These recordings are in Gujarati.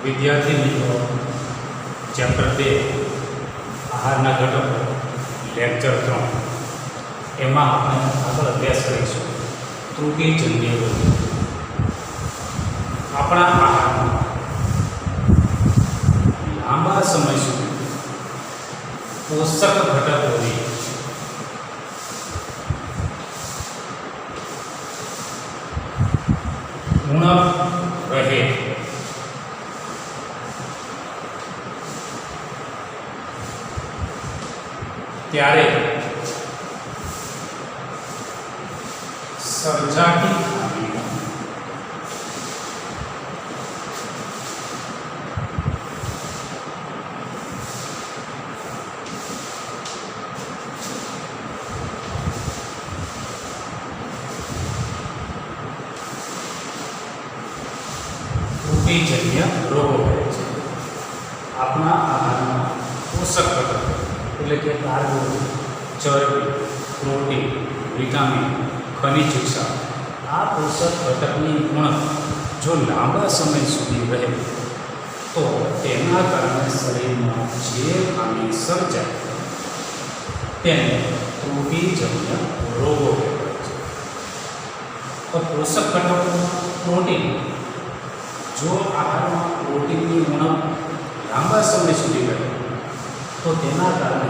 વિદ્યાર્થી મિત્રો, ચેપ્ટર 2 આહારના ઘટકો લેક્ચર 3 એમાં આપણે આગળ અભ્યાસ કરીશું ત્રુટિજન્ય રોગ. આપણા આહારમાં લાંબા સમય સુધી પોષક ઘટકોની ઉણપ રહે ત્યારે સર્જાતી ખામીઓ ત્રુટિજન્ય રોગો કહે છે. આપણા આહારમાં પોષક ઘટકો એટલે કે કાર્બોહાઈડ્રેટ, ચરબી, પ્રોટીન, વિટામિન, ખનિજ ક્ષાર આ પોષક ઘટકની ઉણપ જો લાંબા સમય સુધી રહે તો તેના કારણે શરીરમાં જે ખામી સર્જાય તેને ત્રુટિજન્ય રોગો કહેવાય છે. તો પોષક ઘટકોમાં પ્રોટીન, જો આહારમાં પ્રોટીનની ઉણપ લાંબા સમય સુધી રહે તો તેના કારણે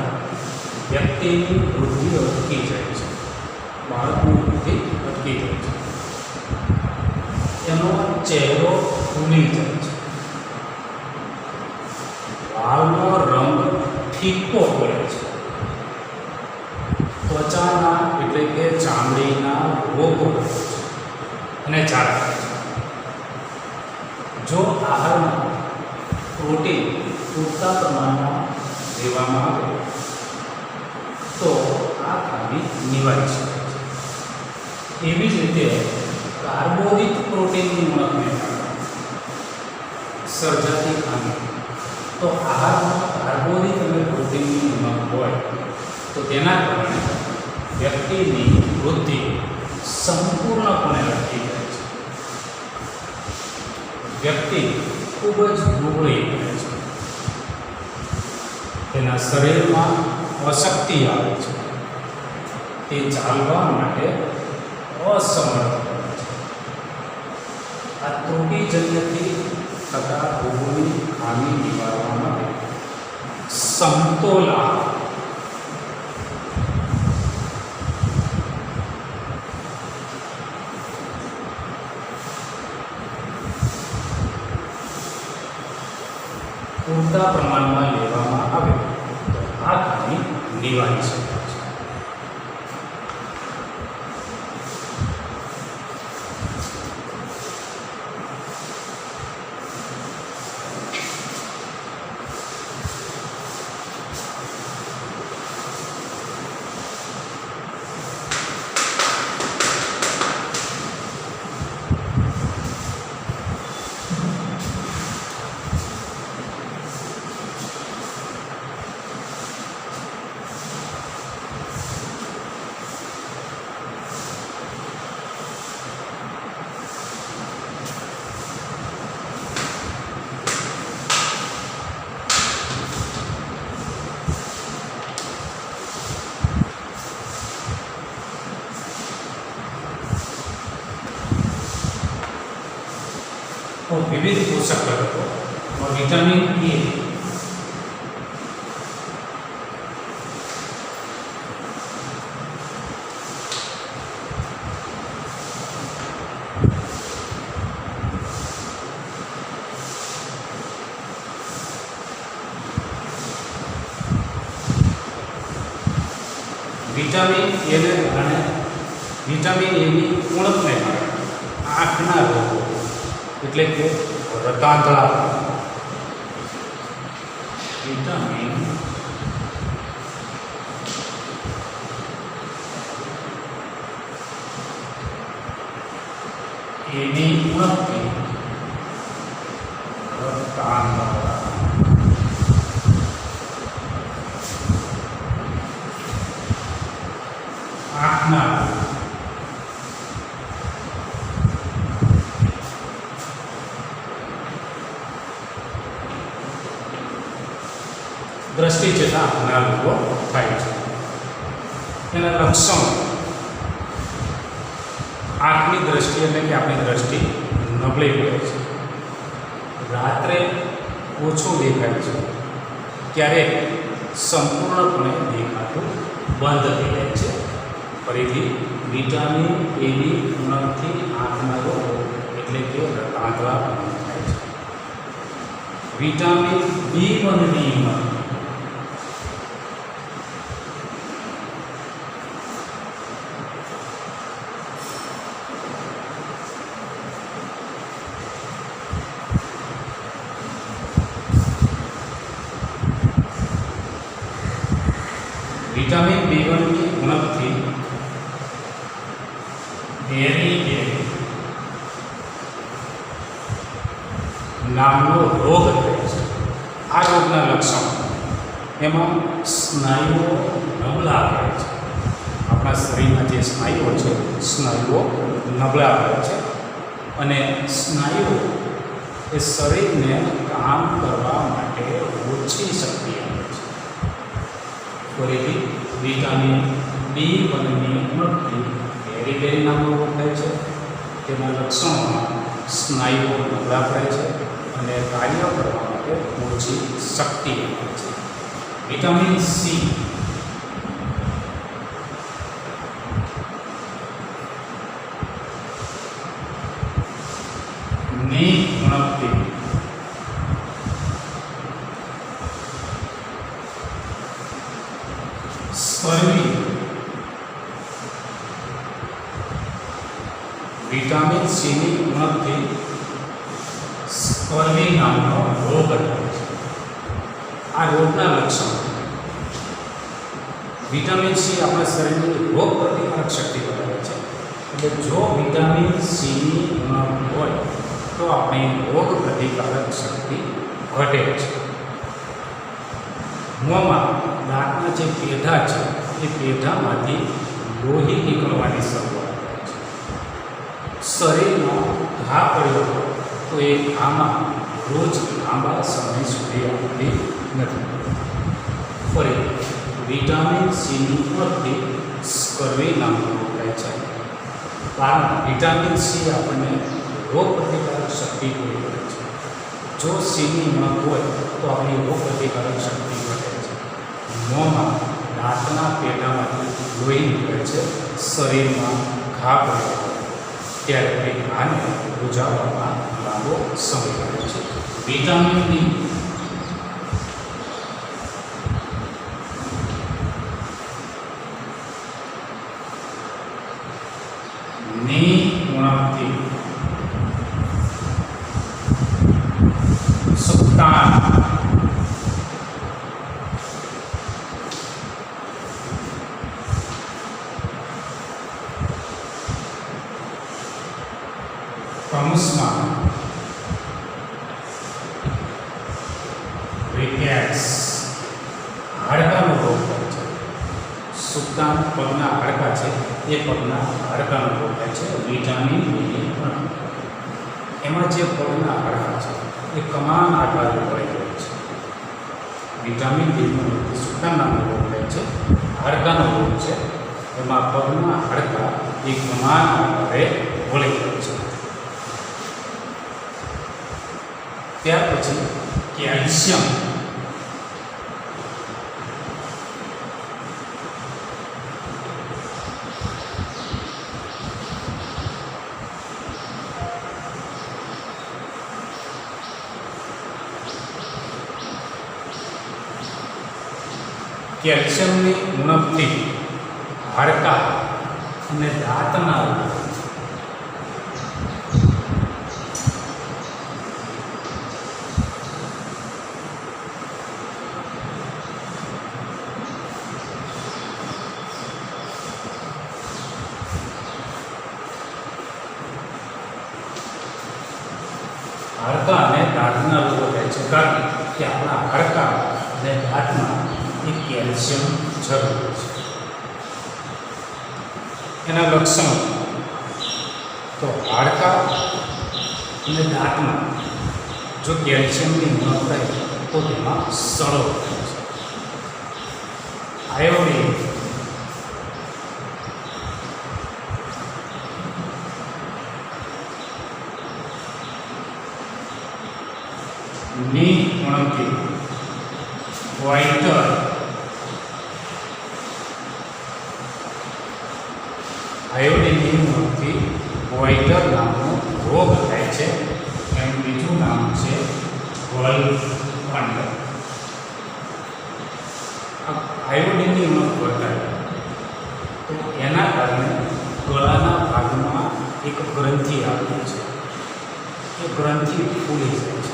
વ્યક્તિની વૃદ્ધિ અટકી જાય છે, બાળકની વૃદ્ધિ અટકી જાય છે, તેનો ચહેરો ફૂલી જાય છે, વાળનો રંગ ફીકો પડે છે, ત્વચાના એટલે કે ચામડીના રોગો રહે છે અને ઝાડા થાય છે. જો આહારમાં પ્રોટીન પૂરતા પ્રમાણમાં લેવામાં આવે તો આ ખામી નિવારી શકાય છે. એવી જ રીતે કાર્બોદિત પ્રોટીનની ઉણપને કારણે સર્જાતી ખામી, તો આહારમાં કાર્બોદિત અને પ્રોટીનની ઉણપ હોય તો તેના કારણે વ્યક્તિની વૃદ્ધિ સંપૂર્ણપણે અટકી જાય છે. વ્યક્તિ ખૂબ જ નબળી બને છે, તેના શરીરમાં અશક્તિ આવે છે, તે ચાલવા માટે અસમર્થ બને છે. આ ત્રુટિજન્યથી થતા રોગોની ખામી નિવારવા માટે સમતોલ આહાર, પૂરતા પ્રમાણમાં લેવામાં આવે તો આ ખામી નિવારી શકાય છે. તો વિવિધ પોષક ઘટકો વિટામિન એ એને કારણે વિટામિન એની ઉણપને કારણે આંખના રોગો એટલે કે રતાંતળા, વિટામિન એની ઉણપથી રતાંતળા, આંખના દ્રષ્ટિ ચેતા આપનાર રોગો થાય છે. એના લક્ષણો: આંખની દ્રષ્ટિ એટલે કે આપણી દ્રષ્ટિ નબળી પડે છે, રાત્રે ઓછું દેખાય છે, ક્યારેક સંપૂર્ણપણે દેખાતું બંધ થઈ જાય છે. ફરીથી વિટામિન એની ઉણપથી આંખના રોગો એટલે કે આંધળા થાય છે. વિટામિન B1ની ઉણપ: વિટામિન B1ની ઉણપથી બેરી નામનો રોગ થાય છે. આ રોગના લક્ષણો: એમાં સ્નાયુઓ નબળા પડે છે. આપણા શરીરના જે સ્નાયુઓ છે, સ્નાયુઓ નબળા પડે છે અને સ્નાયુઓ એ શરીરને કામ કરવા માટે ઓછી શક્તિ આપે છે. ફરીથી વિટામિન B1ની ઉણપથી બેરી નામનો રોગ થાય છે. તેના લક્ષણોમાં સ્નાયુઓ નબળા પડે છે અને કાર્ય કરવા માટે ઓછી શક્તિ આપે છે. વિટામિન C ની ઉણપથી સ્કર્વી. વિટામિન Cની ઉણપથી સ્કર્વી નામનો રોગ થાય છે. આ રોગના લક્ષણો: વિટામિન C આપણા શરીરની રોગ પ્રતિકારક શક્તિ વધારે છે. એટલે જો વિટામિન Cની ઉણપ હોય તો આપણી રોગ પ્રતિકારક શક્તિ ઘટે છે. મોંમાં દાંતના જે પેઢા છે એ પેઢામાંથી લોહી નીકળવાની શરૂઆત થાય છે. શરીરમાં ઘા પડ્યો હોય તો એ ઘામાં રોજ લાંબા સમય સુધી આવતી નથી. ફરી વિટામિન Cની ઉણપથી સ્કર્વી નામનો રોગ થાય છે. કારણ વિટામિન C આપણને રોગ પ્રતિકારક શક્તિ પૂરી કરે છે. જો Cની ઉણપ હોય તો આપણી રોગ પ્રતિકારક શક્તિ ઘટે છે. મોંમાં દાંતના પેટામાંથી લોહી નીકળે છે. શરીરમાં ઘા પડ્યો હોય ત્યારે તે ઘાને બુજાવવામાં લાંબો સમય લાગે છે. વિટામિન D ની ઉણપથી સુક્તાન. કૌંસમાં રિકેટ્સ હાડકાનો રોગ થાય છે. સુક્તાન પગના હાડકા છે, એ પગના હાડકાનો રોગ થાય છે. વિટામિન ડી એમાં જે પગના હાડકા છે એ કમાન આકારે વળી જાય છે. વિટામિન ડીનો સુક્તાન નામનો રોગ થાય છે. હાડકાનો રોગ છે, એમાં પગના હાડકા એ કમાન આકારે વળી જાય છે. ત્યાર પછી કેલ્શિયમ. કેલ્શિયમની ઉણપથી હાડકાં અને દાંતના રોગ. હાડકાં અને દાંતના રોગો થાય છે કારણ કે આપણા હાડકાં અને દાંતમાં એ કેલ્શિયમ જરૂરી છે. એના લક્ષણો: તો હાડકાં અને દાંતમાં જો કેલ્શિયમની ઉણપ થાય તો તેમાં સડો થાય છે. આયોડિન ની ઉણપથી વાઇટર આયોડિનની ઉણપથી વાઇટર નામનો રોગ થાય છે. એનું બીજું નામ છે ગલફંડ. આયોડિનની ઉણપ વધારે તો એના કારણે ગળાના ભાગમાં એક ગ્રંથિ આવેલી છે. એ ગ્રંથિ ફૂલી જાય છે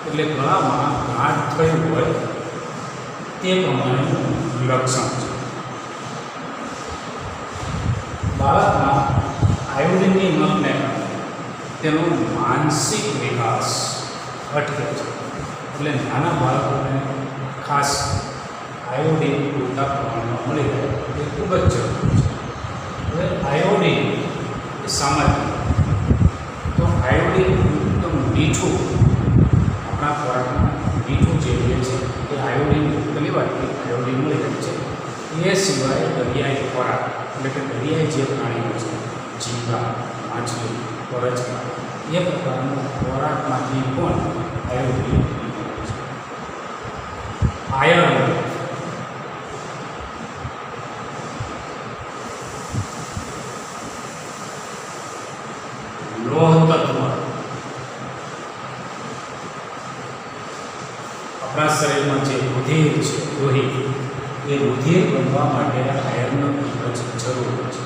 એટલે ગળામાં ગાંઠ થયું હોય તે પ્રમાણેનું લક્ષણ છે. બાળકમાં આયોડિનની ઉણપને કારણે તેનો માનસિક વિકાસ અટકે છે. એટલે નાના બાળકોને ખાસ આયોડિન પૂરતા પ્રમાણમાં મળી રહે એ ખૂબ જ જરૂરી છે. હવે આયોડિન એ સામાન્ય તો આયોડિન એકદમ મીઠું આપણા ખોરાકમાં મીઠું જે છે એ આયોડિન લેવાથી આયોડિન મળી રહે છે. એ સિવાય દરિયાઈ ખોરાક એટલે કે દરિયાઈ જે પ્રાણીઓ છે ઝીંગા, માછલી, કરચલા એ પ્રકારના ખોરાકમાંથી પણ આયોડિન મળે છે. આયર્ન લોહ તત્વ આપણા શરીરમાં જે રુધિર છે લોહી એ રુધિર બનવા માટે આયર્નનો ખૂબ જ જરૂર છે.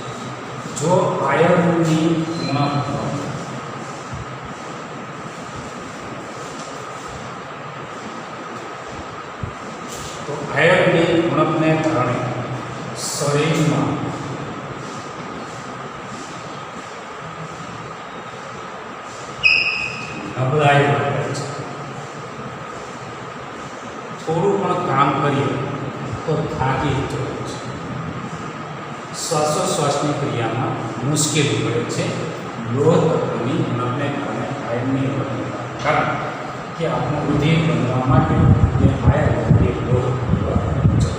જો આયર્નની ઉણપ તો આયર્નની ઉણપને કારણે શરીરમાં નબળાઈ વધે છે. થોડું પણ કામ કરીએ તો થાકી જવું છે. શ્વાસોશ્વાસની ક્રિયામાં મુશ્કેલી પડે છે. લોહ તત્વની ઉણપને કારણે આયર્નની ઉણપને કારણે કે આપણું રુધિર બનવા માટે એ આયર્ન એ લોહ તત્વ જરૂરી છે.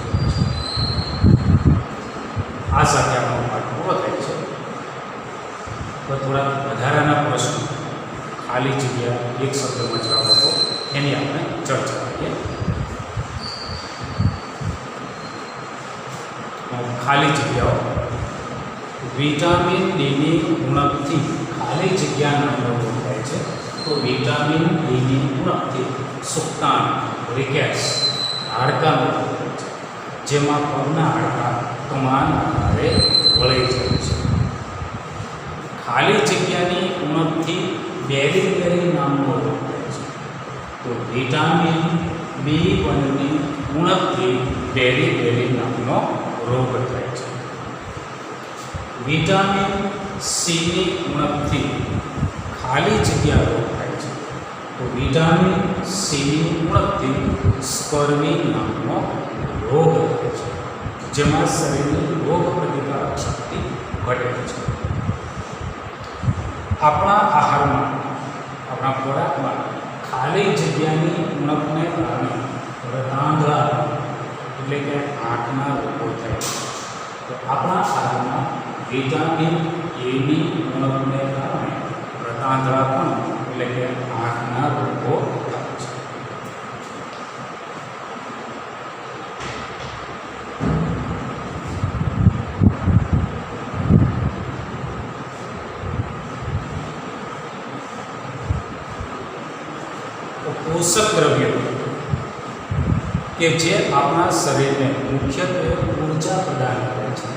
આ સાથે આપણો પાઠ પૂરો થાય છે. તો થોડા વધારાના પ્રશ્નો ખાલી જગ્યા એક શબ્દમાં જવાબ આપો એની આપણે ચર્ચા કરીએ. ખાલી જગ્યાઓ વિટામિન ડીની ઉણપથી ખાલી જગ્યાના રોગો થાય છે. તો વિટામિન ડીની ઉણપથી સુક્તાન, રિકેટ્સ, હાડકાનો રોગ થાય છે. જેમાં પગના હાડકાં કમાન આધારે વળી જાય છે. ખાલી જગ્યાની ઉણપથી બેરી નામનો રોગ થાય છે. તો વિટામિન B1ની ઉણપથી બેરી નામનો રોગ થાય છે. વિટામિન Cની ઉણપથી ખાલી જગ્યા રોગ થાય છે. તો વિટામિન Cની ઉણપથી સ્કર્વી નામનો રોગ થાય છે. જેમાં શરીરની રોગ પ્રતિકારક શક્તિ ઘટે છે. આપણા આહારમાં આપણા ખોરાકમાં ખાલી જગ્યાની ઉણપને કારણે રતાંધળા એટલે કે આંખના રોગો થાય છે. તો આપણા આહારમાં વિટામિન એની ઉણપને કારણે રતાંધળાપણ એટલે કે આંખના રોગો થાય છે. પોષક દ્રવ્યો કે જે આપણા શરીરને મુખ્યત્વે ઊર્જા પ્રદાન કરે છે.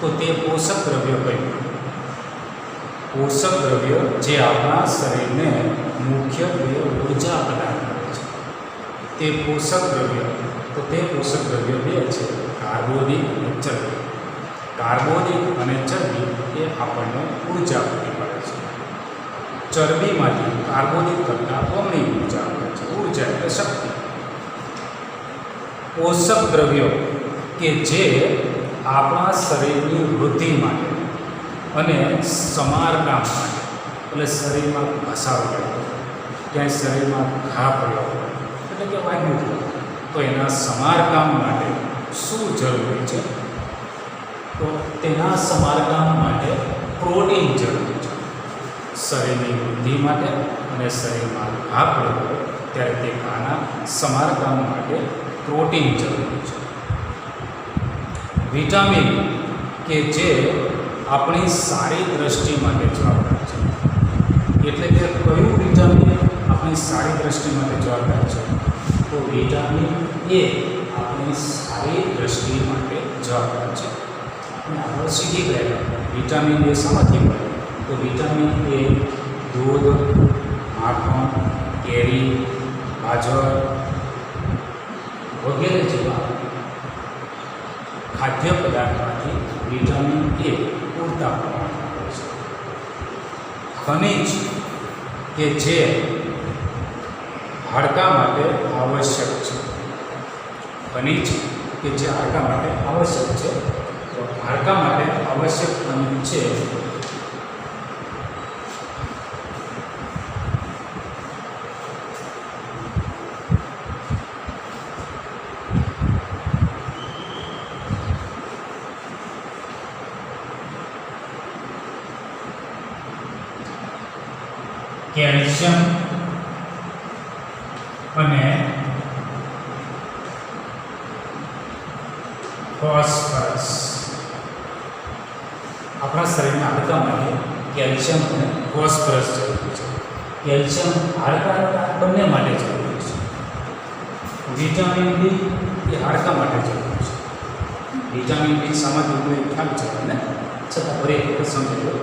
તો તે પોષક દ્રવ્યો કઈ? પોષક દ્રવ્યો જે આપણા શરીરને મુખ્યત્વે ઊર્જા પ્રદાન કરે છે તે પોષક દ્રવ્યો. તો તે પોષક દ્રવ્યો બે છે, કાર્બોદિત અને ચરબી. કાર્બોદિત અને ચરબી એ આપણને ઊર્જા પૂરી પાડે છે. ચરબીમાંથી કાર્બોદિત કરતાં બમણી ઊર્જા આપે છે. ઊર્જા એટલે શક્તિ. પોષક દ્રવ્યો કે જે આપણા શરીરની વૃદ્ધિ માટે અને સમારકામ માટે એટલે શરીરમાં ઘસારો પડ્યો ક્યાંય શરીરમાં ઘા પડ્યો એટલે કે વાગ્યું થયું તો એના સમારકામ માટે શું જરૂરી છે? તો તેના સમારકામ માટે પ્રોટીન જરૂરી છે. શરીરની વૃદ્ધિ માટે અને શરીરમાં ઘા પડ્યો હોય ત્યારે તે ઘાના સમારકામ માટે પ્રોટીન જરૂરી છે. વિટામિન કે જે આપણી સારી દ્રષ્ટિ માટે જવાબદાર છે. એટલે કે કયું વિટામિન આપણી સારી દ્રષ્ટિ માટે જવાબદાર છે? તો વિટામિન એ આપણી સારી દ્રષ્ટિ માટે જવાબદાર છે. અને આપણે શીખી ગયા વિટામિન એ શામાંથી મળે? તો વિટામિન એ દૂધ, માખણ, કેરી, ગાજર વગેરે જેવા ખાદ્ય પદાર્થમાંથી વિટામિન એ પૂરતા પ્રમાણમાં હોય છે. ખનિજ કે જે હાડકાં માટે આવશ્યક છે. ખનિજ કે જે હાડકાં માટે આવશ્યક છે. તો હાડકાં માટે આવશ્યક ખનિજ છે કેલ્શિયમ અને ફોસ્ફરસ. આપણા શરીરના હાડકાં માટે કેલ્શિયમ અને ફોસ્ફરસ જરૂરી છે. કેલ્શિયમ હાડકાં બંને માટે જરૂરી છે. વિટામિન ડી એ હાડકાં માટે જરૂરી છે. વિટામિન ડી સામાન્ય રીતે ખ્યાલ છે અને છતાં ફરી એક વખત સમજી લો.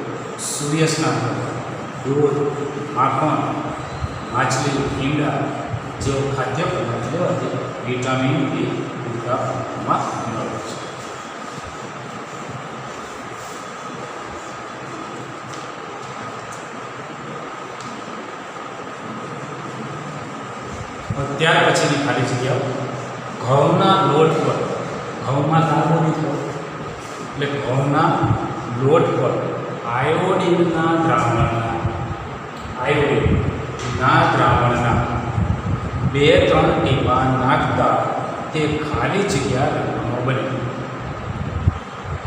સૂર્યસ્નાન, દૂધ, માખણ, માછલી, ઈંડા જેવો ખાદ્ય પદાર્થ લેવાથી વિટામિન ડી પૂરતા પ્રમાણમાં મળે છે. ત્યાર પછીની ખાલી જગ્યાઓ ઘઉંના લોટ પર, ઘઉંમાં કાર્બોદિત હોય એટલે ઘઉંના લોટ પર આયોડિનના દ્રાવણના 2-3 ટીપા નાખતા તે ખાલી જગ્યા રંગનો બને.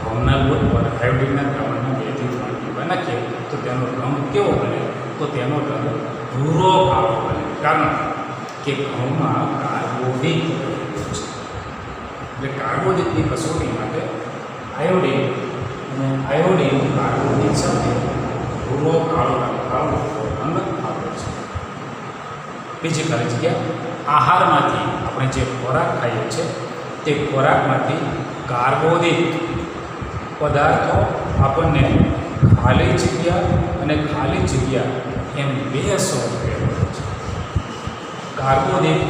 ઘઉંના લોટ પર આયોડિનના દ્રાવણના 2-3 ટીપા નાખીએ તો તેનો રંગ કેવો બને? તો તેનો રંગ ભૂરો કાળો બને. કારણ કે ઘઉંમાં કાર્બોદિત છે. એટલે કાર્બોદિતની કસોટી માટે આયોડિન અને આયોડિન કાર્બોદિત સાથે ભૂરો કાળો રંગ આપે છે. બીજી ખાલી જગ્યા આહારમાંથી આપણે જે ખોરાક ખાઈએ છીએ તે ખોરાકમાંથી કાર્બોદિત પદાર્થો આપણને ખાલી જગ્યા અને ખાલી જગ્યા એમ 2 સ્વરૂપે મળે છે. કાર્બોદિત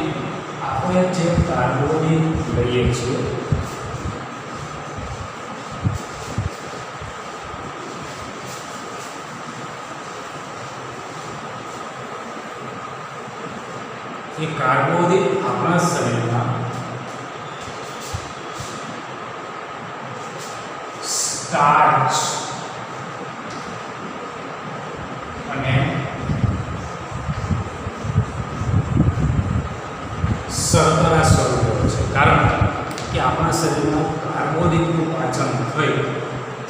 આપણે જે કાર્બોદિત લઈએ છીએ એ કાર્બોદિત આપણા શરીરમાં સ્ટાર્ચ અને શર્કરા સ્વરૂપે હોય છે. કારણ કે આપણા શરીરમાં કાર્બોદિતનું પાચન થઈ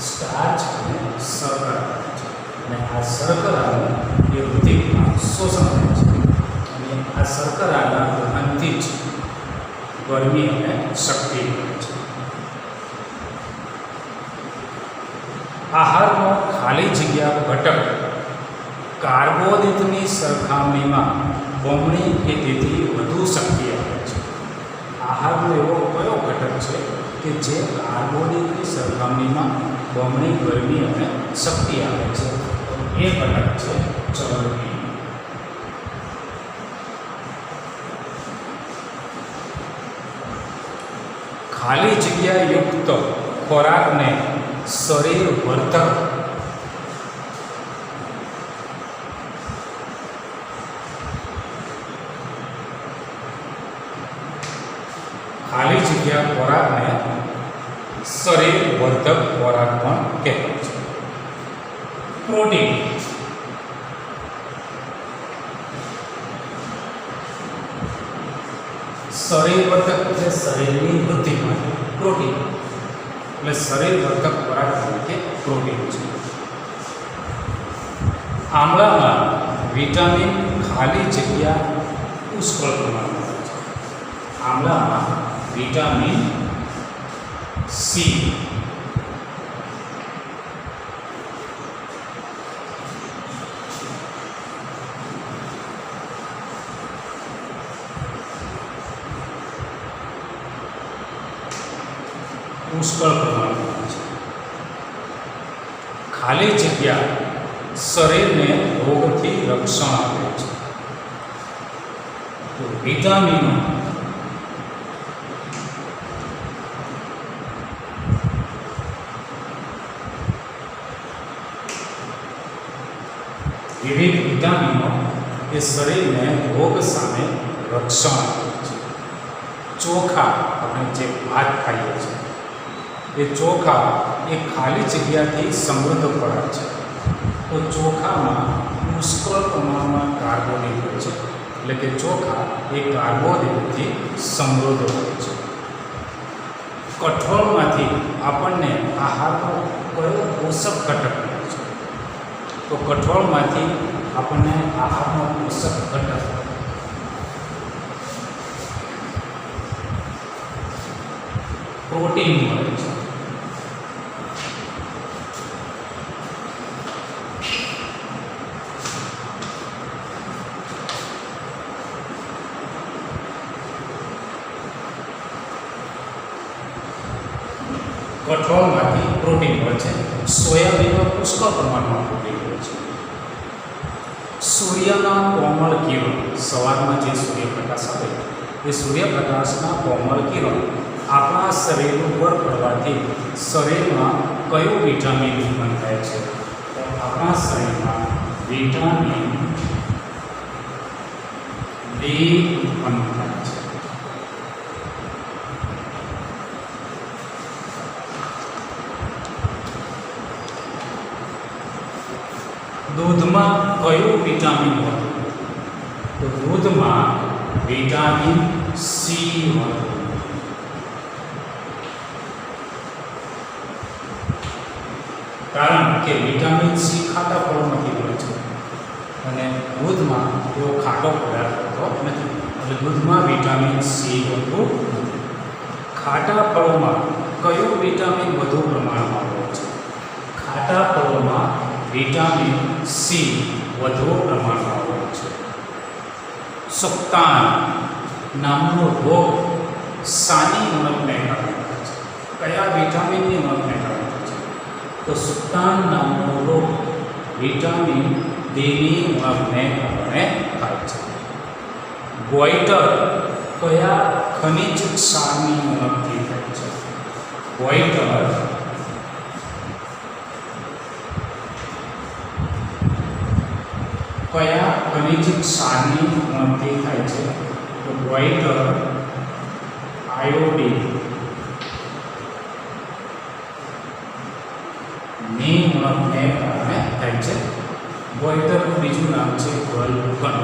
સ્ટાર્ચ અને શર્કરા બને છે. અને આ શર્કરાનું એ રુધિરમાં શોષણ થાય છે. આ શર્કરાના દહનથી જ ગરમી અને શક્તિ મળે છે. આહારનો ખાલી જગ્યા ઘટક કાર્બોદિતની સરખામણીમાં બમણી કે તેથી વધુ શક્તિ આપે છે. આહારનો એવો કયો ઘટક છે કે જે કાર્બોદિતની સરખામણીમાં બમણી ગરમી અને શક્તિ આપે છે? એ ઘટક છે ચરબી. ખાલી જગ્યા યુક્ત ખોરાકને શરીર વર્ધક ખાલી જગ્યા ખોરાકને શરીર વર્ધક ખોરાક પણ કહેવાય છે. પ્રોટીન શરીર વર્ધક એટલે શરીરની વૃદ્ધિ માટે પ્રોટીન, એટલે શરીર વર્ધક ખોરાક તરીકે પ્રોટીન છે. આમળામાં વિટામિન ખાલી જગ્યા પુષ્કળ પ્રમાણમાં હોય છે. આમળામાં વિટામિન સી પુષ્કળ પ્રમાણમાં છે. ખાલી જગ્યા શરીરને રોગથી રક્ષણ આપે છે. તો વિટામિનો વિવિધ વિટામિનો એ શરીરને રોગ સામે રક્ષણ આપે છે. ચોખા, આપણે જે ભાત ખાઈએ છીએ એ ચોખા એ ખાલી જગ્યાથી સમૃદ્ધ ખોરાક છે. તો ચોખામાં પુષ્કળ પ્રમાણમાં કાર્બોદિત હોય છે, એટલે કે ચોખા એ કાર્બોદિતથી સમૃદ્ધ હોય છે. કઠોળમાંથી આપણને આહારનો કયો પોષક ઘટક મળે છે? તો કઠોળમાંથી આપણને આહારનો પોષક ઘટક પ્રોટીન મળે છે. કઠોળમાંથી પ્રોટીન મળે છે. સોયાબીનમાં પુષ્કળ પ્રમાણમાં પ્રોટીન હોય છે. સૂર્યના કોમળ કિરણ, સવારમાં જે સૂર્યપ્રકાશ આવે એ સૂર્યપ્રકાશના કોમળ કિરણ આપણા શરીર ઉપર પડવાથી શરીરમાં કયું વિટામિન ઉત્પન્ન થાય છે? તો આપણા શરીરમાં વિટામિન ડી ઉત્પન્ન થાય છે. દૂધમાં કયું વિટામિન હતું? તો દૂધમાં વિટામિન સી હતું. કારણ કે વિટામિન સી ખાટા ફળોમાંથી મળે છે અને દૂધમાં એવો ખાટો પદાર્થ હોતો નથી, એટલે દૂધમાં વિટામિન સી હોતું નથી. ખાટા ફળોમાં કયું વિટામિન વધુ પ્રમાણમાં હોય છે? ખાટા ફળોમાં વિટામિન સી વધુ પ્રમાણમાં હોય છે. સુક્તાન નામનો રોગ શાની ઉણપને કારણે થાય છે? કયા વિટામિનની ઉણપને કારણે થાય છે? તો સુક્તાન નામનો રોગ વિટામિન ડીની ઉણપને કારણે થાય છે. ગોઈટર કયા ખનિજ ક્ષારની ઉણપથી થાય છે? ગોઈટર કયા ખનિજ ક્ષારની ઉણપથી થાય છે? તો ગોઈટર આયોડિન ની ઉણપને કારણે થાય છે. ગોઈટરનું બીજું નામ છે ગલગન.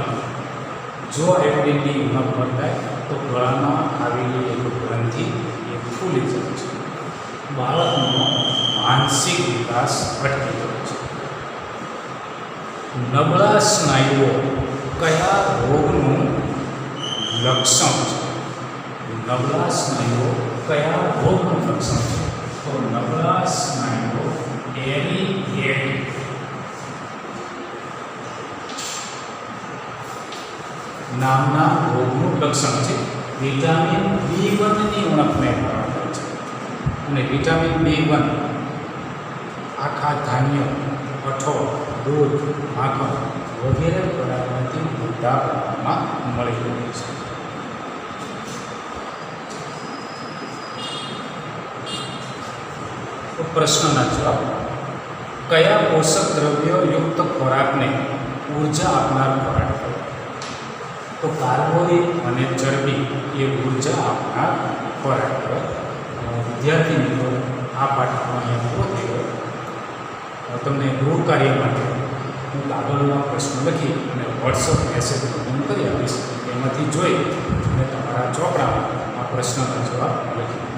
જો આયોડિનની ઉણપ ન થાય તો ગળામાં આવેલી એક ગ્રંથિ એ ફૂલી જાય છે. બાળકનો માનસિક વિકાસ અટકી જાય છે. નબળા સ્નાયુઓ કયા રોગનું લક્ષણ છે? નબળા સ્નાયુઓ કયા રોગનું લક્ષણ છે? તો નબળા સ્નાયુઓ એરિએટિક નામના રોગનું લક્ષણ છે. વિટામિન B1ની ઉણપને કારણે થાય છે. અને વિટામિન B1 આખા ધાન્ય, કઠોળ, દૂધ, માખણ વગેરે ખોરાકમાંથી મોટા પ્રમાણમાં મળી રહે છે. તો પ્રશ્નના જવાબ: કયા પોષક દ્રવ્યો યુક્ત ખોરાકને ઉર્જા આપનાર ખોરાક કહેવાય? તો કાર્બોદિત અને ચરબી એ ઉર્જા આપનાર ખોરાક કહેવાય. વિદ્યાર્થી મિત્રો, આ પાઠમાં અહીંયા પૂરો થઈ ગયો. તમને ગૃહ કાર્ય માટે હું કાગળમાં પ્રશ્ન લખી અને વોટ્સઅપ મેસેજ કરી આપીશ. એમાંથી જોઈ અને તમારા ચોપડામાં આ પ્રશ્નનો જવાબ લખી